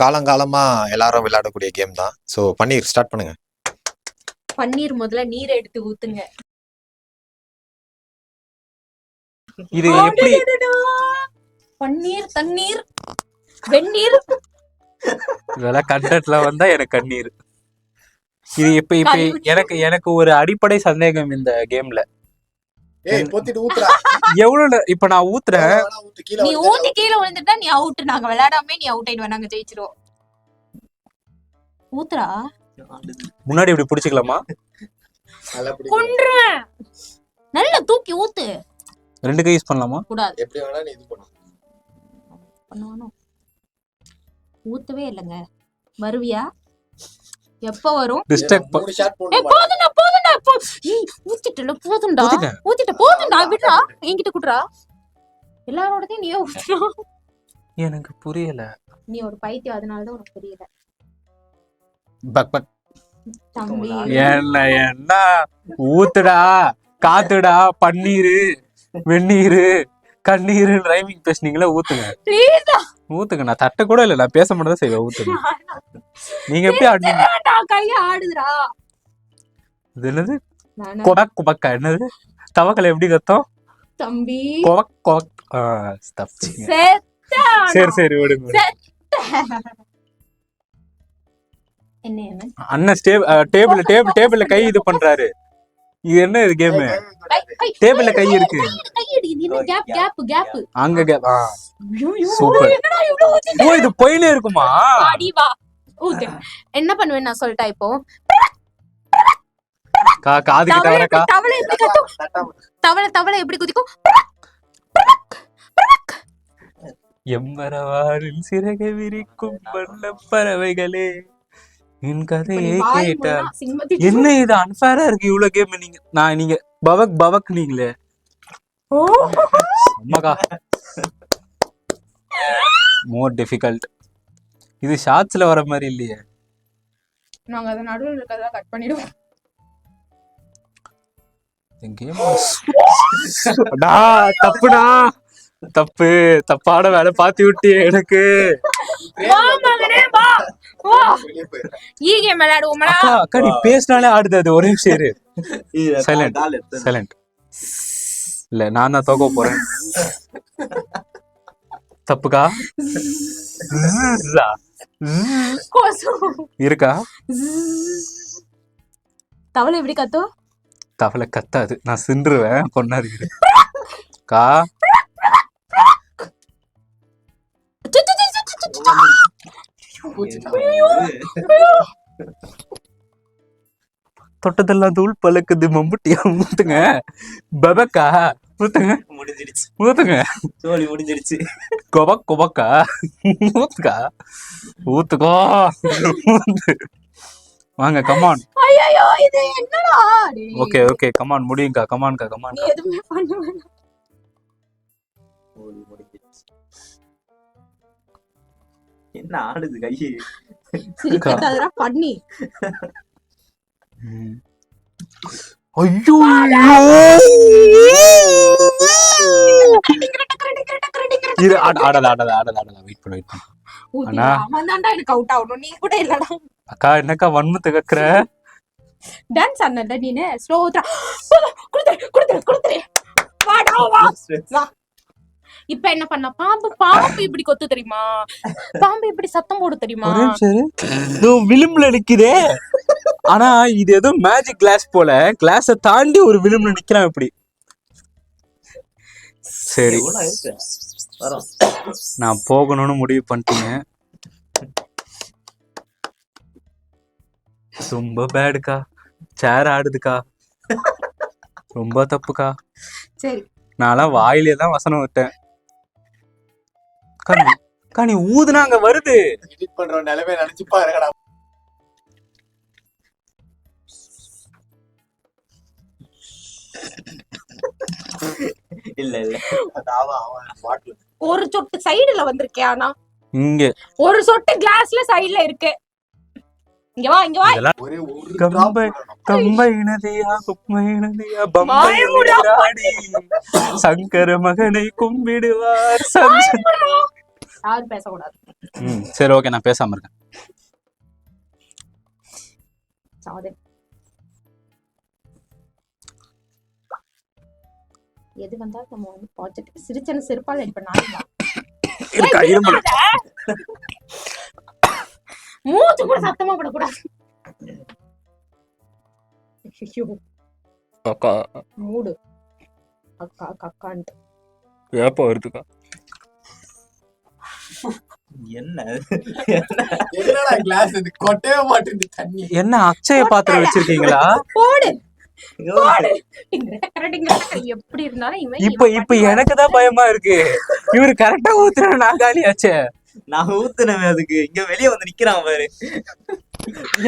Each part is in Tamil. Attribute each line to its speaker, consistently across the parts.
Speaker 1: காலங்காலமா எல்லாரும் விளையாடக்கூடிய கேம் தான். சோ பன்னீர் ஸ்டார்ட் பண்ணுங்க.
Speaker 2: பன்னீர் முதல்ல நீரை எடுத்து ஊத்துங்க.
Speaker 3: இது எப்படி
Speaker 2: பன்னீர் தண்ணீர் வெந்நீர்
Speaker 3: இதெல்லாம் கண்டென்ட்ல வந்தா எனக்கு கண்ணீர். இது இப்ப இப்ப எனக்கு எனக்கு ஒரு அடிப்படை சந்தேகம் இந்த கேம்ல. எவ்வளவு இப்ப நான் ஊத்துறேன்,
Speaker 2: நீ ஊத்தி கீழே விழுந்துட்டா நீ அவுட். நாங்க விளையாடாமே நீ அவுட் ஆயிடுவ, நாங்க ஜெயிச்சிருவோம். ஊத்துறா
Speaker 3: முன்னாடி இப்படி புடிச்சுக்கலாமா?
Speaker 2: கொன்றுவேன். நல்லா தூக்கி ஊத்து.
Speaker 3: ரெண்டு கை யூஸ் பண்ணலாமா?
Speaker 2: கூடாது.
Speaker 1: எப்படி வேணா நீ இது
Speaker 2: பண்ணுவானோ? ஊத்தவே இல்லங்க. வருவியா? எப்ப வரும்? போதும்டா போதும்டா. ஊத்திட்டல போதும்டா. ஊத்திட்ட போதும்டா. விடுறா, என்கிட்ட குடுறா. எல்லாரோடதையும் நீயே ஊத்துறா.
Speaker 3: எனக்கு புரியல.
Speaker 2: நீ ஒரு பைத்தியம், அதனாலதான் உனக்கு புரியல.
Speaker 3: Buck buck.
Speaker 2: தம்பி
Speaker 3: என்ன ஊத்துடா, காத்துடா, பன்னீரு, வெந்நீரு, கண்ணீரு ரைமிங் பேசுனீங்களா? ஊத்துங்க ஊத்துங்க. நான் தட்ட கூட இல்ல, நான் பேச மட்டும் தான் செய்வேன். ஊத்துங்க. நீங்க எப்படி ஆடுனீங்க?
Speaker 2: கைய ஆடுதுடா.
Speaker 3: இது என்னது? கொபக் கொபக்கா? என்னது? தவக்கலை எப்படி கத்தோம்?
Speaker 2: தம்பி
Speaker 3: கொபக் கொபக். சரி சரி விடுங்க. அண்ணன் டேபிள்ல கை இது பண்றாரு. இது என்ன இது கேம்? டேபிள்ல கை இருக்கு, அங்க கேப். சூப்பர். ஓ, இது போயினே இருக்குமா?
Speaker 2: என்ன பண்ணுவேன் நான் சொல்லிட்டா? இப்போ
Speaker 3: காது கிட்ட வரக்கா.
Speaker 2: தவளை எப்படி கத்தும்? தவளை எப்படி குதிக்கும்?
Speaker 3: எம்மரவாரில் சிறகை விரிக்கும் வண்ண பறவைகளே, என் கதையை கேட்டா. என்ன இது அன்ஃபேரா இருக்கு இவ்வளவு கேம்? நீங்க பவக் பவக் நீங்களே. அம்மாக்கா மோர் டிஃபிகல்ட். இது ஷார்ட்ஸ்ல வர மாதிரி இல்லையே.
Speaker 2: நாங்க அத நடுவுல இருக்கறத கட் பண்ணிடுவோம்.
Speaker 3: தப்புடா, தப்பு. தப்பான வேலை பாத்தி விட்டு எனக்கு. அக்கா நீ பேசினாலே ஆடுது அது. ஒரே சரி சைலண்ட். இல்ல நான் தான் தோக்க போறேன். தப்புக்கா இருக்கா?
Speaker 2: தவளை எப்படி கத்தும்?
Speaker 3: தவளை கத்தாது, நான் சின்றுவேன். பொண்ணாரு கா. தொட்டதெல்லாம் தூள் பழக்குது மம்புட்டியா. ஊத்துங்க. பபக்கா ஊத்துங்க. ஊத்துங்க.
Speaker 4: முடிஞ்சிருச்சு.
Speaker 3: கொபக் கொபக்கா. ஊத்துக்கா. ஊத்துக்கோ. வாங்க கமான்.
Speaker 2: ஐயோ இது என்னடா?
Speaker 3: ஓகே கமான் முடியுங்கா. கமான்கா கமான்.
Speaker 2: நீ எதுமே பண்ண வேண்டாம்.
Speaker 4: என்ன ஆடுது கையே?
Speaker 2: சிரிக்காதடா பண்ணி.
Speaker 3: ஐயோ இது ஆடல வெயிட் பண்ணு.
Speaker 2: அண்ணா அவன் தான்டா எனக்கு அவுட் ஆவணும், நீ கூட இல்லடா.
Speaker 3: அக்கா என்னக்கா வன்மத்தை கக்குற?
Speaker 2: டான்ஸ் ஆடுனடா நீனே. ஸ்லோவா குடுத்துரு. வாடா வா. இப்ப என்ன பண்ண? பாம்பு இப்படி கொத்து தெரியுமா? பாம்பு இப்படி சத்தம் போடு தெரியுமா?
Speaker 3: விளிம்புல நிக்குதே. ஆனா இது ஏதோ மேஜிக் கிளாஸ் போல. கிளாஸ தாண்டி ஒரு விளிம்புல நிக்கிறான் இப்படி. சரி நான் போகணும்னு முடிவு பண்ணிட்டீங்க. ரொம்ப பேடுக்கா. சேர் ஆடுதுக்கா. ரொம்ப தப்புக்கா.
Speaker 2: சரி
Speaker 3: நான்லாம் வாயிலே தான் வசனம் விட்டேன். நீ ஊதுனா அங்க வருது.
Speaker 1: எடிட் பண்ற நிலைமை நினைச்சு பாருங்கடா.
Speaker 4: இல்ல
Speaker 2: ஒரு சொட்டு சைடுல வந்திருக்கே. ஆனா
Speaker 3: இங்க
Speaker 2: ஒரு சொட்டு கிளாஸ்ல சைடுல இருக்கு. இங்க வா.
Speaker 1: ஒரே ஒரு
Speaker 3: கம்பை நதியா குப்பை நதியா பம்பை சங்கர மகனை கும்பிடுவார்.
Speaker 2: யாரும் பேசக்கூடாது.
Speaker 3: சரி ஓகே, நான் பேசாம இருக்கேன்.
Speaker 2: சாதனை. எது வந்தாலும் நம்ம வந்து பாசிட்டிவ். சிரிச்சன செருப்பால இப்ப நாளா
Speaker 3: இருக்கா இருமல
Speaker 2: மூச்சு கூட சத்தமா போடக்கூடாது.
Speaker 3: அக்கா
Speaker 2: மூடு அக்கா கக்கான்ட்டு
Speaker 3: ஏப்பா வருதுக்கா.
Speaker 4: என்ன
Speaker 1: என்னடா கிளாஸ் இது கொட்டவே மாட்டேங்குது தண்ணி.
Speaker 3: என்ன அக்ஷய பாத்திரம் வச்சிருக்கீங்களா?
Speaker 2: போடு போடு. எப்படி இருந்தாலும்
Speaker 3: இப்ப எனக்கு தான் பயமா இருக்கு. இவரு கரெக்டா ஊத்துற நான் காலியாச்சே.
Speaker 4: நான் ஊத்துனவே அதுக்கு இங்க வெளிய வந்து நிக்கிறான் பாரு.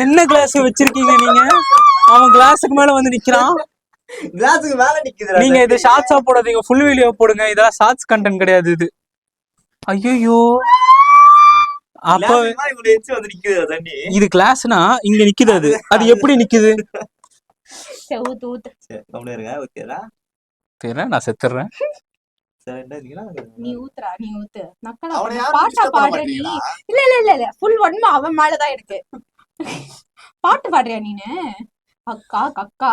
Speaker 3: என்ன கிளாஸ் வச்சிருக்கீங்க நீங்க? அவன் கிளாஸுக்கு மேல வந்து நிக்கிறான்.
Speaker 4: கிளாஸுக்கு மேல நிக்குதுடா.
Speaker 3: நீங்க இது ஷார்ட்ஸா போடாதீங்க, ஃபுல் வீடியோ போடுங்க. இதெல்லாம் ஷார்ட்ஸ் கண்டென்ட் கிடையாது இது. ஐயோ அப்ப
Speaker 4: வந்து நிக்குது தண்ணி.
Speaker 3: இது கிளாஸ்னா இங்க நிக்குது. அது எப்படி நிக்குது?
Speaker 4: ஓகேடா
Speaker 3: தெரியல, நான் செத்துறேன்.
Speaker 2: நீ ஊத்துறா, நீ ஊத்து. பாட்டா பாடுற நீ. இல்ல ஃபுல் ஒன்மா அவன் மேலதான் இருக்கு. பாட்டு பாடுறியா நீனு? அக்கா கக்கா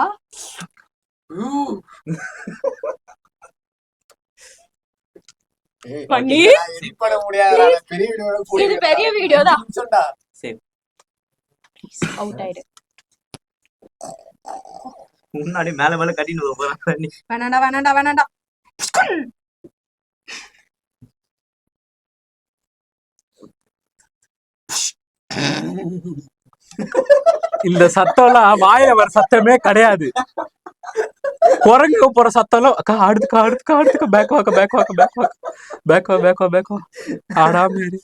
Speaker 2: பண்ணி இது பெரிய வீடியோ தான். அவுட் ஆயிடு.
Speaker 4: முன்னாடி மேல மேல கட்டிட்டு போறான்.
Speaker 2: வேணாண்டா வேணாண்டா வேணாண்டா.
Speaker 3: இந்த சத்தம்லாம் வாயில வர சத்தமே கிடையாது. குரங்கு போற சத்தம்லாம் அக்கா அடுத்துக்கா அடுத்துக்கா அடுத்துக்கா பேக் வாக்க பேக் வாக்க பேக் வாக்க பேக் வா பேக் வா பேக் வா. ஆடாம இரு.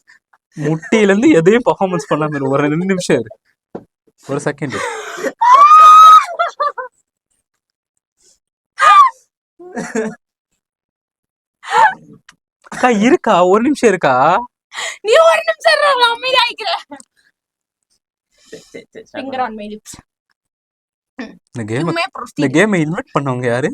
Speaker 3: முட்டியில இருந்து எதையும் பெர்ஃபார்மன்ஸ் பண்ணாம இரு. ஒரு 2 நிமிஷம் இரு, ஒரு செகண்ட். அக்கா இருக்கா, ஒரு நிமிஷம் இருக்கா?
Speaker 2: நீ ஒரு நிமிஷம் அமைதியா ஆயிக்கிற. Finger on my lips.
Speaker 3: இந்த கேமை இன்வைட் பண்ணவங்க யாரு?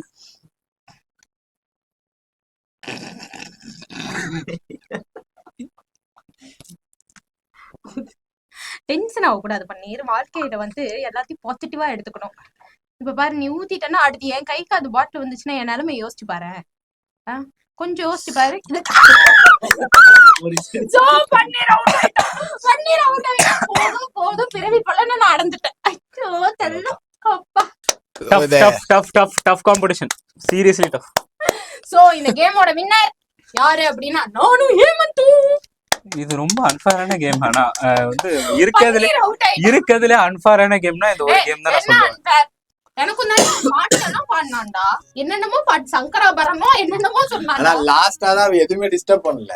Speaker 2: டென்ஷன் ஆகக்கூடாது பண்ணீர். வாழ்க்கையில வந்து எல்லாத்தையும் பாசிட்டிவா எடுத்துக்கணும். இப்ப பாரு, நீ ஊத்திட்டனா அடுத்து என் கைக்கு அது பாட்டில் வந்துச்சுன்னா என் நிலைமை யோசிச்சு பாரு. கொஞ்சம் யோசிச்சு பாரு. போதும் பிறவி போல நான் அடைஞ்சிட்டேன்.
Speaker 3: Seriously tough.
Speaker 2: சோ இந்த கேமோட வின்னர் யாரு அப்படின்னா நானும் ஹேமந்து.
Speaker 3: இது ரொம்ப அன்ஃபேரான கேம். ஆனா வந்து இருக்கிறதுல அன்ஃபேரான கேம்னா இந்த ஒரு கேம் தான் நான் சொல்லுவேன்.
Speaker 2: எனக்கும் தான் பாட்டெல்லாம் பாடினான்டா. என்னென்னமோ பாட்டு சங்கராபரணமோ என்னென்னமோ சொன்னாங்க.
Speaker 1: ஆனா லாஸ்டா தான் எதுவுமே டிஸ்டர்ப் பண்ணல.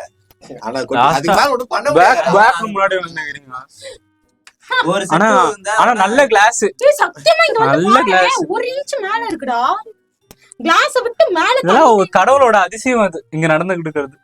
Speaker 1: ஆனா அதுக்கு மேல ஒண்ணும் பண்ண முடியாது.
Speaker 3: பேக் முன்னாடி வந்தீங்க. ஆனா நல்ல கிளாஸ்.
Speaker 2: சத்தியமா இங்க வந்து ஒரு இன்ச் மேல இருக்குடா. கிளாஸ் விட்டு மேல.
Speaker 3: கடவுளோட அதிசயம் அது இங்க நடந்துகிட்டு இருக்கிறது.